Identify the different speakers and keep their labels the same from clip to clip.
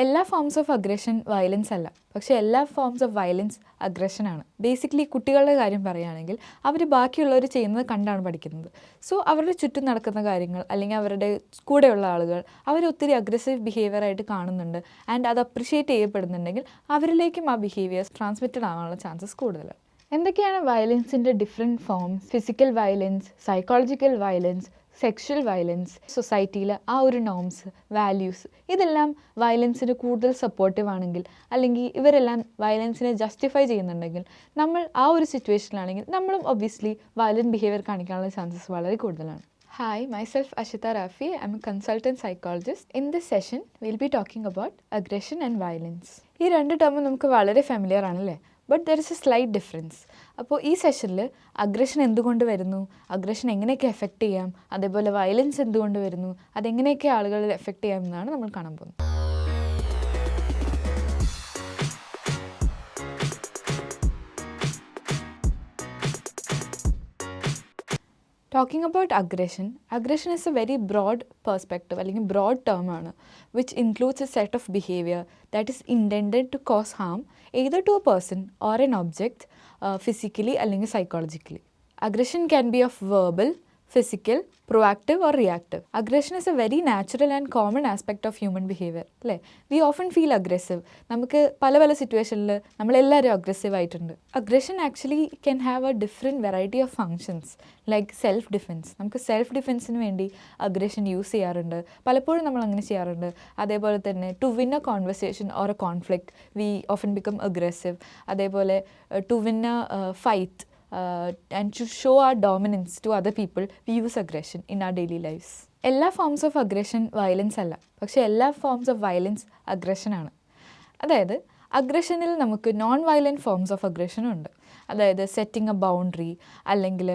Speaker 1: എല്ലാ forms of aggression violence അല്ല, പക്ഷേ എല്ലാ ഫോംസ് ഓഫ് വയലൻസ് അഗ്രഷനാണ്. ബേസിക്കലി കുട്ടികളുടെ കാര്യം പറയുകയാണെങ്കിൽ അവർ ബാക്കിയുള്ളവർ ചെയ്യുന്നത് കണ്ടാണ് പഠിക്കുന്നത്. സോ അവരുടെ ചുറ്റും നടക്കുന്ന കാര്യങ്ങൾ അല്ലെങ്കിൽ അവരുടെ കൂടെയുള്ള ആളുകൾ അവരൊത്തിരി അഗ്രസീവ് ബിഹേവിയറായിട്ട് കാണുന്നുണ്ട് ആൻഡ് അത് അപ്രിഷ്യേറ്റ് ചെയ്യപ്പെടുന്നുണ്ടെങ്കിൽ അവരിലേക്കും ആ ബിഹേവിയേഴ്സ് ട്രാൻസ്മിറ്റഡ് ആവാനുള്ള ചാൻസസ് കൂടുതലാണ്. എന്തൊക്കെയാണ് വയലൻസിൻ്റെ different forms? Physical violence, psychological violence, sexual violence, സൊസൈറ്റിയിൽ ആ ഒരു നോംസ്, വാല്യൂസ്, ഇതെല്ലാം വയലൻസിന് കൂടുതൽ സപ്പോർട്ടീവ് ആണെങ്കിൽ അല്ലെങ്കിൽ ഇവരെല്ലാം വയലൻസിനെ ജസ്റ്റിഫൈ ചെയ്യുന്നുണ്ടെങ്കിൽ നമ്മൾ ആ ഒരു സിറ്റുവേഷനിലാണെങ്കിൽ നമ്മളും ഒബ്വിയസ്ലി വയലൻറ്റ് ബിഹേവിയർ കാണിക്കാനുള്ള ചാൻസസ് വളരെ കൂടുതലാണ്. Hi, myself Ashita Rafi. I'm a consultant psychologist. In this session, we'll be talking about aggression and violence. ഈ രണ്ട് ടേമും നമുക്ക് വളരെ ഫെമിലിയർ ആണല്ലേ, but there is a slight difference. അപ്പോൾ ഈ സെഷനിൽ അഗ്രഷൻ എന്തുകൊണ്ട് വരുന്നു, അഗ്രഷൻ എങ്ങനെയൊക്കെ എഫക്റ്റ് ചെയ്യാം, അതേപോലെ വയലൻസ് എന്തുകൊണ്ട് വരുന്നു, അതെങ്ങനെയൊക്കെ ആളുകളിൽ എഫക്റ്റ് ചെയ്യാം എന്നാണ് നമ്മൾ കാണാൻ പോകുന്നത്. Talking about aggression is a very broad perspective, അല്ലെങ്കിൽ broad term ആണ്, which includes a set of behavior that is intended to cause harm either to a person or an object, physically അല്ലെങ്കിൽ psychologically. Aggression can be of verbal, physical, proactive or reactive. Aggression is a very natural and common aspect of human behavior. അല്ലേ, we often feel aggressive. നമുക്ക് പല പല സിറ്റുവേഷനിൽ നമ്മളെല്ലാവരും aggressive ആയിട്ടുണ്ട്. Aggression actually can have A different variety of functions like self defence. നമുക്ക് self ഡിഫെൻസിന് വേണ്ടി aggression use ചെയ്യാറുണ്ട്, പലപ്പോഴും നമ്മൾ അങ്ങനെ ചെയ്യാറുണ്ട്. അതേപോലെ തന്നെ to win a conversation or a conflict we often become aggressive. അതേപോലെ to win a fight and to show our dominance to other people, we use aggression in our daily lives. എല്ലാ forms of aggression violence അല്ല, പക്ഷേ എല്ലാ forms of violence അഗ്രഷനാണ്. അതായത് അഗ്രഷനിൽ നമുക്ക് non violent forms of അഗ്രഷനും ഉണ്ട്. അതായത് setting A boundary അല്ലെങ്കിൽ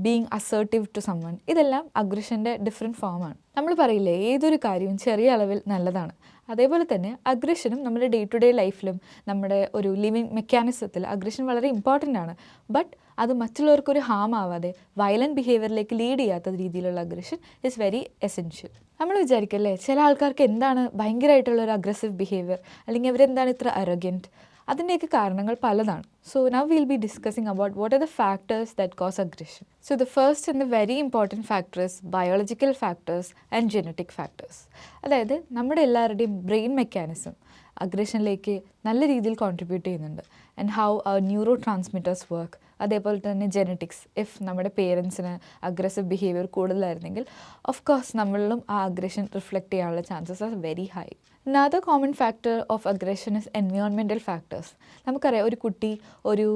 Speaker 1: being assertive to someone, ഇതെല്ലാം അഗ്രഷൻ്റെ ഡിഫറെൻറ്റ് ഫോമാണ്. നമ്മൾ പറയില്ലേ ഏതൊരു കാര്യവും ചെറിയ അളവിൽ നല്ലതാണ്, അതേപോലെ തന്നെ അഗ്രഷനും നമ്മുടെ ഡേ ടു ഡേ ലൈഫിലും നമ്മുടെ ഒരു ലിവിങ് മെക്കാനിസത്തിൽ അഗ്രഷൻ വളരെ ഇമ്പോർട്ടൻ്റ് ആണ്. ബട്ട് അത് മറ്റുള്ളവർക്കൊരു ഹാം ആവാതെ വയലൻറ്റ് ബിഹേവിയറിലേക്ക് ലീഡ് ചെയ്യാത്ത രീതിയിലുള്ള അഗ്രഷൻ ഇസ് വെരി എസെൻഷ്യൽ. നമ്മൾ വിചാരിക്കല്ലേ ചില ആൾക്കാർക്ക് എന്താണ് ഭയങ്കരമായിട്ടുള്ളൊരു അഗ്രസീവ് ബിഹേവിയർ, അല്ലെങ്കിൽ അവരെന്താണ് ഇത്ര അരോഗ്യൻറ്റ്, അതിൻ്റെയൊക്കെ കാരണങ്ങൾ പലതാണ്. So now we'll be discussing about what are the factors that cause aggression. So the first and the very important factor is biological factors and genetic factors. അതായത് നമ്മുടെ എല്ലാവരുടെയും ബ്രെയിൻ മെക്കാനിസം അഗ്രഷനിലേക്ക് നല്ല രീതിയിൽ കോൺട്രിബ്യൂട്ട് ചെയ്യുന്നുണ്ട്. And how neuro transmitters work, അതേപോലെ തന്നെ genetics. If നമ്മുടെ പേരൻസിന് aggressive behaviour കൂടുതലായിരുന്നെങ്കിൽ of course നമ്മളിലും ആ അഗ്രഷൻ റിഫ്ലക്റ്റ് ചെയ്യാനുള്ള chances are very high. Another common factor of aggression is environmental factors. നമുക്കറിയാം ഒരു കുട്ടി ഒരു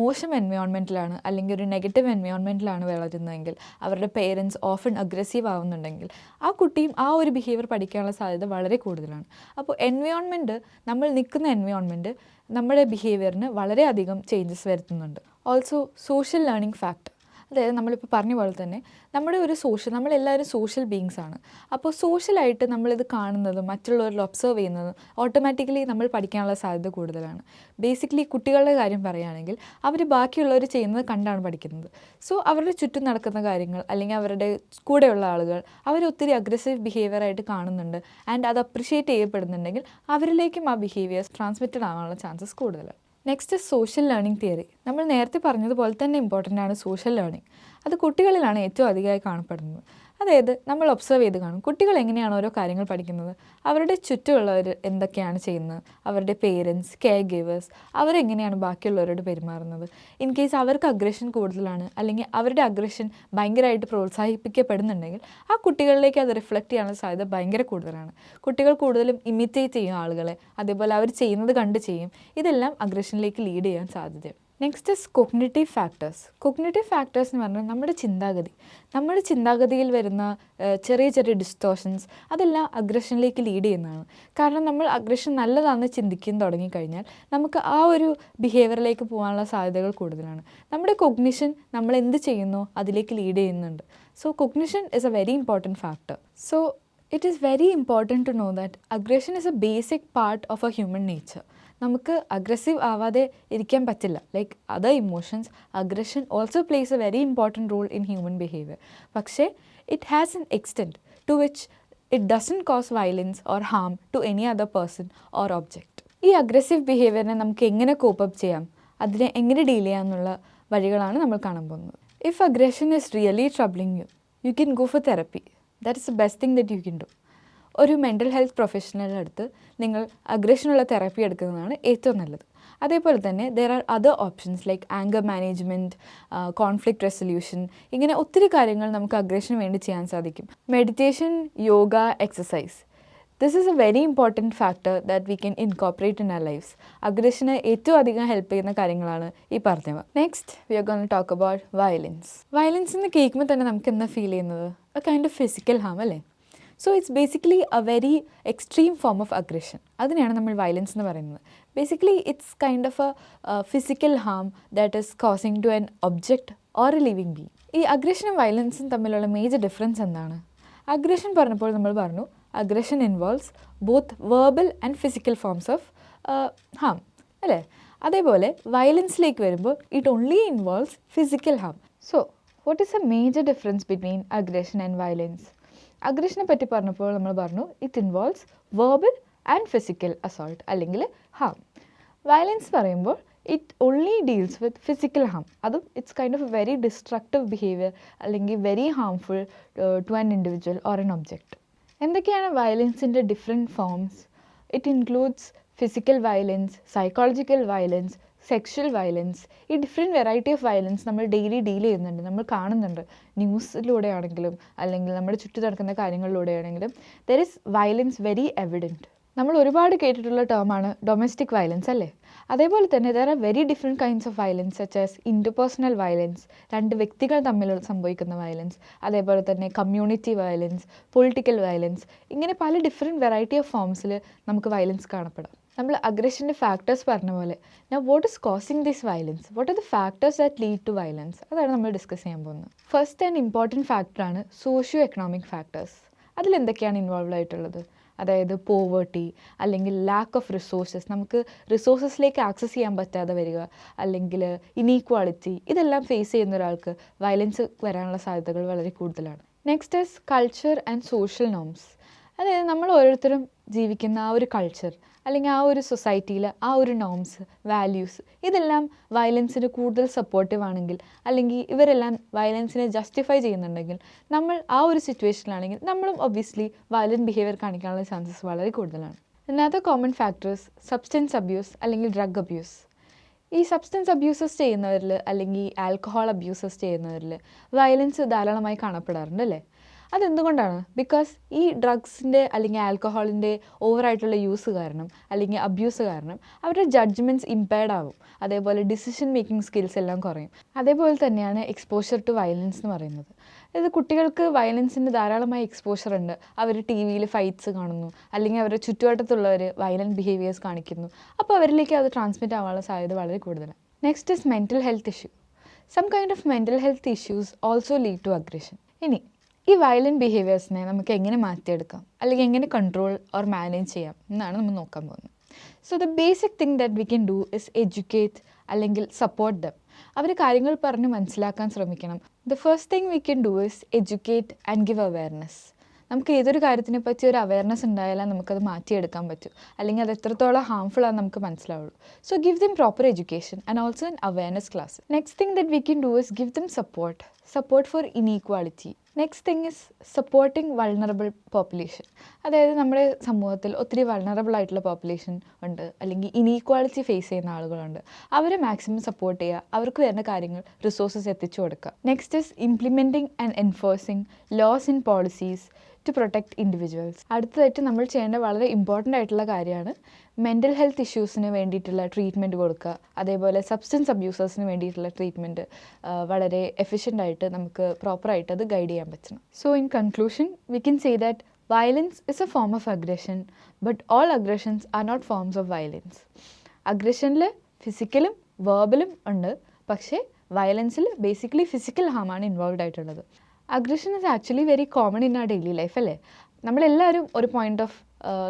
Speaker 1: മോശം എൻവയോൺമെൻറ്റിലാണ് അല്ലെങ്കിൽ ഒരു നെഗറ്റീവ് എൻവയോൺമെൻറ്റിലാണ് വളരുന്നതെങ്കിൽ അവരുടെ പേരൻസ് ഓഫൺ അഗ്രസീവ് ആവുന്നുണ്ടെങ്കിൽ ആ കുട്ടിയും ആ ഒരു ബിഹേവിയർ പഠിക്കാനുള്ള സാധ്യത വളരെ കൂടുതലാണ്. അപ്പോൾ എൻവയോൺമെൻറ്റ്, നമ്മൾ നിൽക്കുന്ന എൻവയോൺമെൻറ്റ് നമ്മുടെ ബിഹേവിയറിന് വളരെയധികം ചേഞ്ചസ് വരുത്തുന്നുണ്ട്. Also social learning factor. അതായത് നമ്മളിപ്പോൾ പറഞ്ഞ പോലെ തന്നെ നമ്മളെല്ലാവരും സോഷ്യൽ ബീങ്സ് ആണ്. അപ്പോൾ സോഷ്യലായിട്ട് നമ്മളിത് കാണുന്നതും മറ്റുള്ളവരിൽ ഒബ്സർവ് ചെയ്യുന്നതും ഓട്ടോമാറ്റിക്കലി നമ്മൾ പഠിക്കാനുള്ള സാധ്യത കൂടുതലാണ്. ബേസിക്കലി കുട്ടികളുടെ കാര്യം പറയുകയാണെങ്കിൽ അവർ ബാക്കിയുള്ളവർ ചെയ്യുന്നത് കണ്ടാണ് പഠിക്കുന്നത്. സോ അവരുടെ ചുറ്റും നടക്കുന്ന കാര്യങ്ങൾ അല്ലെങ്കിൽ അവരുടെ കൂടെയുള്ള ആളുകൾ അവരൊത്തിരി അഗ്രസീവ് ബിഹേവിയറായിട്ട് കാണുന്നുണ്ട് ആൻഡ് അത് അപ്രിഷ്യേറ്റ് ചെയ്യപ്പെടുന്നുണ്ടെങ്കിൽ അവരിലേക്കും ആ ബിഹേവിയേഴ്സ് ട്രാൻസ്മിറ്റഡ് ആവാനുള്ള ചാൻസസ് കൂടുതലാണ്. Next social learning theory. നമ്മൾ നേരത്തെ പറഞ്ഞതുപോലെ തന്നെ ഇമ്പോർട്ടൻ്റ് ആണ് സോഷ്യൽ ലേണിംഗ്. അത് കുട്ടികളിലാണ് ഏറ്റവും അധികമായി കാണപ്പെടുന്നത്. അതായത് നമ്മൾ ഒബ്സർവ് ചെയ്ത് കാണും കുട്ടികൾ എങ്ങനെയാണ് ഓരോ കാര്യങ്ങൾ പഠിക്കുന്നത്, അവരുടെ ചുറ്റുമുള്ളവർ എന്തൊക്കെയാണ് ചെയ്യുന്നത്, അവരുടെ പേരൻസ്, കെയർ ഗിവേഴ്സ് അവരെങ്ങനെയാണ് ബാക്കിയുള്ളവരോട് പെരുമാറുന്നത്. ഇൻ കേസ് അവർക്ക് അഗ്രഷൻ കൂടുതലാണ് അല്ലെങ്കിൽ അവരുടെ അഗ്രഷൻ ഭയങ്കരമായിട്ട് പ്രോത്സാഹിപ്പിക്കപ്പെടുന്നുണ്ടെങ്കിൽ ആ കുട്ടികളിലേക്ക് അത് റിഫ്ലക്റ്റ് ചെയ്യാനുള്ള സാധ്യത ഭയങ്കര കൂടുതലാണ്. കുട്ടികൾ കൂടുതലും ഇമിറ്റേറ്റ് ചെയ്യും ആളുകളെ, അതേപോലെ അവർ ചെയ്യുന്നത് കണ്ട് ചെയ്യും. ഇതെല്ലാം അഗ്രഷനിലേക്ക് ലീഡ് ചെയ്യാൻ സാധ്യതയുണ്ട്. Next is cognitive factors. Cognitive factors എന്ന് പറഞ്ഞാൽ നമ്മുടെ ചിന്താഗതിയിൽ വരുന്ന ചെറിയ ചെറിയ ഡിസ്റ്റോഷൻസ് അതെല്ലാം അഗ്രഷനിലേക്ക് ലീഡ് ചെയ്യുന്നതാണ്. കാരണം നമ്മൾ അഗ്രഷൻ നല്ലതാണെന്ന് ചിന്തിക്കാൻ തുടങ്ങിക്കഴിഞ്ഞാൽ നമുക്ക് ആ ഒരു ബിഹേവിയറിലേക്ക് പോകാനുള്ള സാധ്യതകൾ കൂടുതലാണ്. നമ്മുടെ കൊഗ്നിഷൻ നമ്മൾ എന്ത് ചെയ്യുന്നോ അതിലേക്ക് ലീഡ് ചെയ്യുന്നുണ്ട്. So cognition is a very important factor. So it is very important to know that aggression is a basic part of a human nature. നമുക്ക് അഗ്രസീവ് ആവാതെ ഇരിക്കാൻ പറ്റില്ല. Like other emotions, aggression also plays a very important role in human behaviour. പക്ഷേ it has an extent to which it doesn't cause violence or harm to any other person or object. ഈ aggressive ബിഹേവിയറിനെ നമുക്ക് എങ്ങനെ cope up ചെയ്യാം, അതിനെ എങ്ങനെ deal ചെയ്യാം എന്നുള്ള വഴികളാണ് നമ്മൾ കാണാൻ പോകുന്നത്. If aggression is really troubling you can go for therapy. That is the best thing that you can do. ഒരു മെൻ്റൽ ഹെൽത്ത് പ്രൊഫഷണലുടെ അടുത്ത് നിങ്ങൾ അഗ്രഷനുള്ള തെറപ്പി എടുക്കുന്നതാണ് ഏറ്റവും നല്ലത്. അതേപോലെ തന്നെ there are other options like anger management, conflict resolution, ഇങ്ങനെ ഒത്തിരി കാര്യങ്ങൾ നമുക്ക് അഗ്രഷന് വേണ്ടി ചെയ്യാൻ സാധിക്കും. Meditation, yoga, exercise, this is a very important factor that we can incorporate in our lifes. അഗ്രഷന് ഏറ്റവും അധികം ഹെൽപ്പ് ചെയ്യുന്ന കാര്യങ്ങളാണ് ഈ പറഞ്ഞവ. Next we are going to talk about violence. Violence എന്ന് കേൾക്കുമ്പോൾ തന്നെ നമുക്ക് എന്താ ഫീൽ ചെയ്യുന്നത്? A kind of physical harm അല്ലേ? So it's basically a very extreme form of aggression. അതിനെയാണ് നമ്മൾ വയലൻസ് എന്ന് പറയുന്നത്. Basically it's kind of a physical harm that is causing to an object or a living being. ഈ അഗ്രഷനും വയലൻസും തമ്മിലുള്ള major difference എന്താണ്? Aggression പറഞ്ഞപ്പോൾ നമ്മൾ പറഞ്ഞു aggression involves both verbal and physical forms of harm അല്ലേ? അതേപോലെ വയലൻസിലേക്ക് വരുമ്പോൾ it only involves physical harm. So what is a major difference between aggression and violence? അഗ്രഷനെ പറ്റി പറഞ്ഞപ്പോൾ നമ്മൾ പറഞ്ഞു it involves verbal and physical assault അല്ലെങ്കിൽ ഹാം. വയലൻസ് പറയുമ്പോൾ it only deals with physical harm. അതും it's kind of a very destructive behaviour അല്ലെങ്കിൽ very harmful to an individual or an object. എന്തൊക്കെയാണ് വയലൻസിൻ്റെ different forms? It includes physical violence, psychological violence, sexual violence. ഈ different variety of violence നമ്മൾ daily deal ചെയ്യുന്നുണ്ട്, നമ്മൾ കാണുന്നുണ്ട്. ന്യൂസിലൂടെ ആണെങ്കിലും അല്ലെങ്കിൽ നമ്മുടെ ചുറ്റും നടക്കുന്ന കാര്യങ്ങളിലൂടെ ആണെങ്കിലും there is violence very evident. നമ്മൾ ഒരുപാട് കേട്ടിട്ടുള്ള ടേമാണ് ഡൊമസ്റ്റിക് വയലൻസ് അല്ലേ? അതേപോലെ തന്നെ there are very different kinds of violence such as interpersonal violence, രണ്ട് വ്യക്തികൾ തമ്മിൽ സംഭവിക്കുന്ന വയലൻസ്, അതേപോലെ തന്നെ കമ്മ്യൂണിറ്റി വയലൻസ്, പൊളിറ്റിക്കൽ വയലൻസ്. ഇങ്ങനെ പല ഡിഫറെൻറ്റ് വെറൈറ്റി ഓഫ് ഫോംസിൽ നമുക്ക് വയലൻസ് കാണപ്പെടാം. നമ്മൾ അഗ്രഷൻ്റെ ഫാക്ടേഴ്സ് പറഞ്ഞ പോലെ now what is causing this violence? What are the factors that lead to violence? അതാണ് നമ്മൾ ഡിസ്കസ് ചെയ്യാൻ പോകുന്നത്. ഫസ്റ്റ് ആൻഡ് ഇമ്പോർട്ടൻറ്റ് ഫാക്ടറാണ് സോഷ്യോ എക്കണോമിക് ഫാക്ടേഴ്സ്. അതിലെന്തൊക്കെയാണ് ഇൻവോൾവ് ആയിട്ടുള്ളത്? അതായത് പോവേർട്ടി അല്ലെങ്കിൽ ലാക്ക് ഓഫ് റിസോഴ്സസ്, നമുക്ക് റിസോഴ്സസിലേക്ക് ആക്സസ് ചെയ്യാൻ പറ്റാതെ വരിക, അല്ലെങ്കിൽ ഇനീക്വാളിറ്റി, ഇതെല്ലാം ഫേസ് ചെയ്യുന്ന ഒരാൾക്ക് വയലൻസ് വരാനുള്ള സാധ്യതകൾ വളരെ കൂടുതലാണ്. Next is culture and social norms. അതായത് നമ്മൾ ഓരോരുത്തരും ജീവിക്കുന്ന ആ ഒരു കൾച്ചർ അല്ലെങ്കിൽ ആ ഒരു സൊസൈറ്റിയിൽ ആ ഒരു നോംസ്, വാല്യൂസ്, ഇതെല്ലാം വയലൻസിന് കൂടുതൽ സപ്പോർട്ടീവ് ആണെങ്കിൽ അല്ലെങ്കിൽ ഇവരെല്ലാം വയലൻസിനെ ജസ്റ്റിഫൈ ചെയ്യുന്നുണ്ടെങ്കിൽ നമ്മൾ ആ ഒരു സിറ്റുവേഷനിലാണെങ്കിൽ നമ്മളും ഒബ്വിയസ്ലി വയലൻറ്റ് ബിഹേവിയർ കാണിക്കാനുള്ള ചാൻസസ് വളരെ കൂടുതലാണ്. Another common factors substance abuse അല്ലെങ്കിൽ ഡ്രഗ് അബ്യൂസ്. ഈ സബ്സ്റ്റൻസ് അബ്യൂസസ് ചെയ്യുന്നവരിൽ അല്ലെങ്കിൽ ആൽക്കഹോൾ അബ്യൂസസ് ചെയ്യുന്നവരിൽ വയലൻസ് ധാരാളമായി കാണപ്പെടാറുണ്ട് അല്ലേ? അതെന്തുകൊണ്ടാണ്? ബിക്കോസ് ഈ ഡ്രഗ്സിൻ്റെ അല്ലെങ്കിൽ ആൽക്കഹോളിൻ്റെ ഓവറായിട്ടുള്ള യൂസ് കാരണം അല്ലെങ്കിൽ അബ്യൂസ് കാരണം അവരുടെ ജഡ്ജ്മെൻറ്റ്സ് ഇമ്പയർഡ് ആവും, അതേപോലെ ഡിസിഷൻ മേക്കിംഗ് സ്കിൽസ് എല്ലാം കുറയും. അതേപോലെ തന്നെയാണ് എക്സ്പോഷർ ടു വയലൻസ് എന്ന് പറയുന്നത്. അതായത് കുട്ടികൾക്ക് വയലൻസിൻ്റെ ധാരാളമായി എക്സ്പോഷർ ഉണ്ട്. അവർ ടി വിയിൽ ഫൈറ്റ്സ് കാണുന്നു അല്ലെങ്കിൽ അവരുടെ ചുറ്റുവട്ടത്തുള്ളവർ വയലൻറ്റ് ബിഹേവിയേഴ്സ് കാണിക്കുന്നു. അപ്പോൾ അവരിലേക്ക് അത് ട്രാൻസ്മിറ്റ് ആവാനുള്ള സാധ്യത വളരെ കൂടുതലാണ്. Next is mental health issue. Some kind of mental health issues also lead to aggression. ഇനി ഈ വയലൻറ്റ് ബിഹേവിയേഴ്സിനെ നമുക്ക് എങ്ങനെ മാറ്റിയെടുക്കാം അല്ലെങ്കിൽ എങ്ങനെ കൺട്രോൾ ഓർ മാനേജ് ചെയ്യാം എന്നാണ് നമ്മൾ നോക്കാൻ പോകുന്നത്. So the basic thing that we can do is educate അല്ലെങ്കിൽ സപ്പോർട്ട് ദം. അവർ കാര്യങ്ങൾ പറഞ്ഞ് മനസ്സിലാക്കാൻ ശ്രമിക്കണം. The first thing we can do is educate and give awareness. നമുക്ക് ഏതൊരു കാര്യത്തിനെ പറ്റി ഒരു അവെയർനെസ് ഉണ്ടായാലും നമുക്കത് മാറ്റിയെടുക്കാൻ പറ്റും, അല്ലെങ്കിൽ അത് എത്രത്തോളം ഹാംഫുൾ ആണെന്ന് നമുക്ക് മനസ്സിലാവുള്ളൂ. So give them proper education and also an awareness class. Next thing that we can do is give them support for inequality. Next thing is supporting vulnerable population. അതായത് നമ്മുടെ സമൂഹത്തിൽ ഒത്തിരി വൾണറബിൾ ആയിട്ടുള്ള പോപ്പുലേഷൻ ഉണ്ട്, അല്ലെങ്കിൽ ഇനീക്വാളിറ്റി ഫേസ് ചെയ്യുന്ന ആളുകളുണ്ട്. അവരെ മാക്സിമം സപ്പോർട്ട് ചെയ്യുക, അവർക്ക് വരുന്ന കാര്യങ്ങൾ റിസോഴ്സസ് എത്തിച്ചു കൊടുക്കുക. Next is implementing and enforcing laws and policies to protect individuals. അടുത്തതായിട്ട് നമ്മൾ ചെയ്യേണ്ട വളരെ ഇമ്പോർട്ടൻ്റ് ആയിട്ടുള്ള കാര്യമാണ് മെൻ്റൽ ഹെൽത്ത് ഇഷ്യൂസിന് വേണ്ടിയിട്ടുള്ള ട്രീറ്റ്മെൻറ്റ് കൊടുക്കുക. അതേപോലെ സബ്സ്റ്റൻസ് അബ്യൂസേഴ്സിന് വേണ്ടിയിട്ടുള്ള ട്രീറ്റ്മെൻറ്റ് വളരെ എഫിഷ്യൻ്റായിട്ട് നമുക്ക് പ്രോപ്പറായിട്ട് അത് ഗൈഡ് ചെയ്യാൻ പറ്റണം. So in conclusion we can say that violence is a form of aggression, but all aggressions are not forms of violence. അഗ്രഷനിൽ ഫിസിക്കലും വേർബലും ഉണ്ട്, പക്ഷേ വയലൻസിൽ ബേസിക്കലി ഫിസിക്കൽ ഹാമാണ് ഇൻവോൾവ് ആയിട്ടുള്ളത്. Aggression is actually very common in ആ ഡെയിലി ലൈഫ് അല്ലേ? നമ്മളെല്ലാവരും ഒരു പോയിൻ്റ് ഓഫ്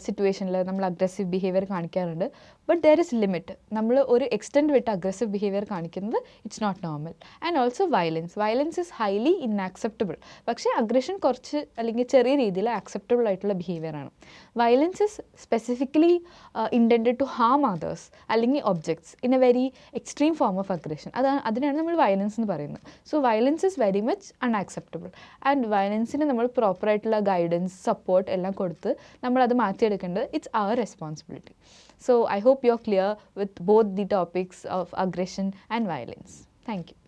Speaker 1: സിറ്റുവേഷനിൽ നമ്മൾ അഗ്രസീവ് ബിഹേവിയർ കാണിക്കാറുണ്ട്. But there is limit. നമ്മൾ ഒരു എക്സ്റ്റെൻഡ് വിട്ട് അഗ്രസീവ് ബിഹേവിയർ കാണിക്കുന്നത് it's not normal. And also violence is highly inacceptable. പക്ഷേ അഗ്രഷൻ കുറച്ച് അല്ലെങ്കിൽ ചെറിയ രീതിയിൽ ആക്സെപ്റ്റബിൾ ആയിട്ടുള്ള ബിഹേവിയറാണ്. Violence is specifically intended to harm others അല്ലെങ്കിൽ objects in a very extreme form of aggression. അതിനാണ് നമ്മൾ വയലൻസ് എന്ന് പറയുന്നത്. So violence is very much unacceptable. And വയലൻസിന് നമ്മൾ പ്രോപ്പറായിട്ടുള്ള ഗൈഡൻസ്, സപ്പോർട്ട് എല്ലാം കൊടുത്ത് നമ്മളത് മാറ്റിയെടുക്കേണ്ടത് it's our responsibility. So I hope you're clear with both the topics of aggression and violence. Thank you.